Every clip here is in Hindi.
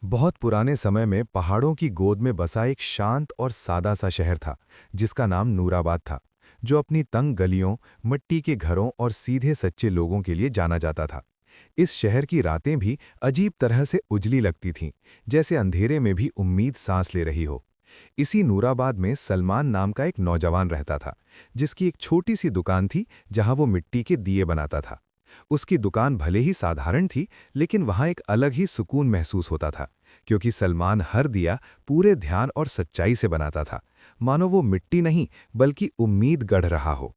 बहुत पुराने समय में पहाड़ों की गोद में बसा एक शांत और सादा सा शहर था, जिसका नाम नूराबाद था, जो अपनी तंग गलियों, मिट्टी के घरों और सीधे सच्चे लोगों के लिए जाना जाता था। इस शहर की रातें भी अजीब तरह से उजली लगती थीं, जैसे अंधेरे में भी उम्मीद सांस ले रही हो। इसी नूराबाद में सलमान नाम का एक नौजवान रहता था, जिसकी एक छोटी सी दुकान थी जहां वो मिट्टी के दिए बनाता था। उसकी दुकान भले ही साधारण थी, लेकिन वहां एक अलग ही सुकून महसूस होता था, क्योंकि सलमान हर दिया पूरे ध्यान और सच्चाई से बनाता था, मानो वो मिट्टी नहीं बल्कि उम्मीद गढ़ रहा हो।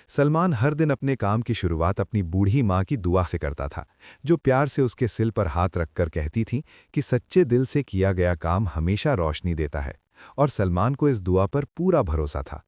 सलमान हर दिन अपने काम की शुरुआत अपनी बूढ़ी माँ की दुआ से करता था, जो प्यार से उसके सिल पर हाथ रखकर कहती थी कि सच्चे दिल से किया गया काम हमेशा रोशनी देता है, और सलमान को इस दुआ पर पूरा भरोसा था।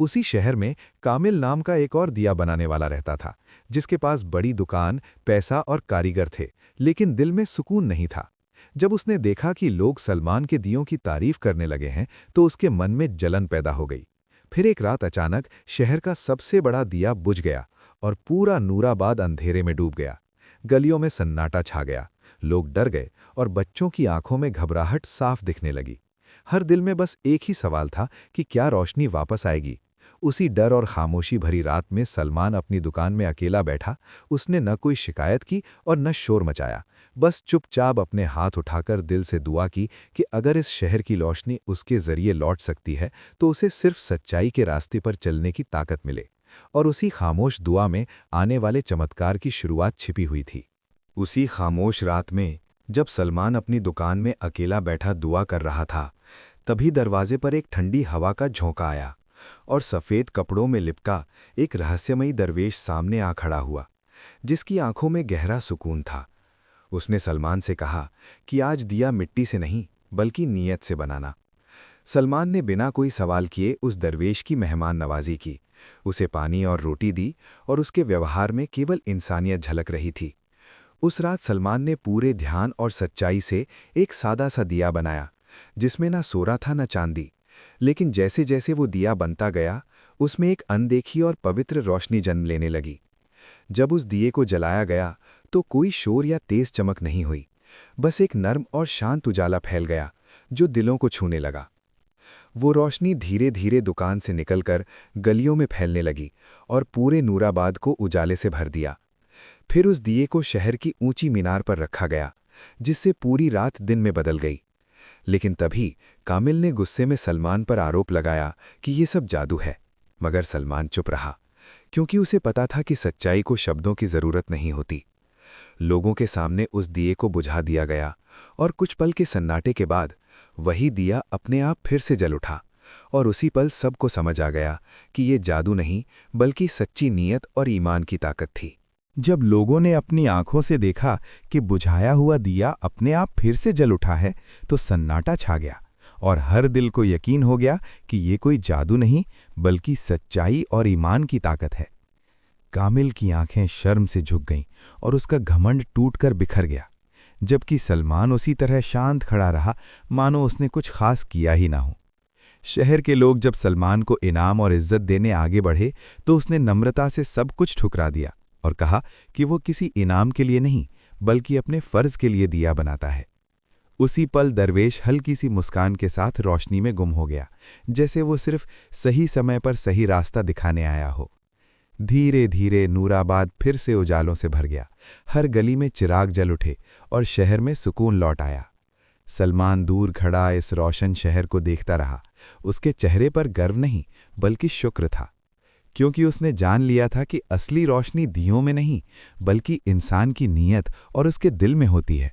उसी शहर में कामिल नाम का एक और दिया बनाने वाला रहता था, जिसके पास बड़ी दुकान, पैसा और कारीगर थे, लेकिन दिल में सुकून नहीं था। जब उसने देखा कि लोग सलमान के दियों की तारीफ करने लगे हैं, तो उसके मन में जलन पैदा हो गई। फिर एक रात अचानक शहर का सबसे बड़ा दिया बुझ गया और पूरा नूराबाद अंधेरे में डूब गया। गलियों में सन्नाटा छा गया, लोग डर गए और बच्चों की आंखों में घबराहट साफ दिखने लगी। हर दिल में बस एक ही सवाल था कि क्या रोशनी वापस आएगी। उसी डर और खामोशी भरी रात में सलमान अपनी दुकान में अकेला बैठा। उसने न कोई शिकायत की और न शोर मचाया, बस चुपचाप अपने हाथ उठाकर दिल से दुआ की कि अगर इस शहर की रोशनी उसके जरिए लौट सकती है, तो उसे सिर्फ सच्चाई के रास्ते पर चलने की ताकत मिले। और उसी खामोश दुआ में आने वाले चमत्कार की शुरुआत छिपी हुई थी। उसी खामोश रात में जब सलमान अपनी दुकान में अकेला बैठा दुआ कर रहा था, तभी दरवाजे पर एक ठंडी हवा का झोंका आया और सफ़ेद कपड़ों में लिपटा एक रहस्यमयी दरवेश सामने आ खड़ा हुआ, जिसकी आंखों में गहरा सुकून था। उसने सलमान से कहा कि आज दिया मिट्टी से नहीं बल्कि नीयत से बनाना। सलमान ने बिना कोई सवाल किए उस दरवेश की मेहमान नवाजी की, उसे पानी और रोटी दी, और उसके व्यवहार में केवल इंसानियत झलक रही थी। उस रात सलमान ने पूरे ध्यान और सच्चाई से एक सादा सा दिया बनाया, जिसमें ना सोना था न चांदी, लेकिन जैसे जैसे वो दिया बनता गया, उसमें एक अनदेखी और पवित्र रोशनी जन्म लेने लगी। जब उस दिए को जलाया गया, तो कोई शोर या तेज चमक नहीं हुई, बस एक नर्म और शांत उजाला फैल गया, जो दिलों को छूने लगा। वो रोशनी धीरे धीरे दुकान से निकलकर गलियों में फैलने लगी और पूरे नूराबाद को उजाले से भर दिया। फिर उस दिए को शहर की ऊंची मीनार पर रखा गया, जिससे पूरी रात दिन में बदल गई। लेकिन तभी कामिल ने गुस्से में सलमान पर आरोप लगाया कि ये सब जादू है, मगर सलमान चुप रहा, क्योंकि उसे पता था कि सच्चाई को शब्दों की जरूरत नहीं होती। लोगों के सामने उस दिए को बुझा दिया गया और कुछ पल के सन्नाटे के बाद वही दिया अपने आप फिर से जल उठा, और उसी पल सबको समझ आ गया कि ये जादू नहीं बल्कि सच्ची नीयत और ईमान की ताकत थी। जब लोगों ने अपनी आंखों से देखा कि बुझाया हुआ दिया अपने आप फिर से जल उठा है, तो सन्नाटा छा गया और हर दिल को यकीन हो गया कि ये कोई जादू नहीं बल्कि सच्चाई और ईमान की ताकत है। कामिल की आंखें शर्म से झुक गईं और उसका घमंड टूटकर बिखर गया, जबकि सलमान उसी तरह शांत खड़ा रहा, मानो उसने कुछ खास किया ही ना हो। शहर के लोग जब सलमान को इनाम और इज्जत देने आगे बढ़े, तो उसने नम्रता से सब कुछ ठुकरा दिया और कहा कि वो किसी इनाम के लिए नहीं बल्कि अपने फर्ज के लिए दिया बनाता है। उसी पल दरवेश हल्की सी मुस्कान के साथ रोशनी में गुम हो गया, जैसे वो सिर्फ सही समय पर सही रास्ता दिखाने आया हो। धीरे धीरे नूराबाद फिर से उजालों से भर गया, हर गली में चिराग जल उठे और शहर में सुकून लौट आया। सलमान दूर खड़ा इस रोशन शहर को देखता रहा। उसके चेहरे पर गर्व नहीं बल्कि शुक्र था, क्योंकि उसने जान लिया था कि असली रोशनी दियों में नहीं बल्कि इंसान की नीयत और उसके दिल में होती है।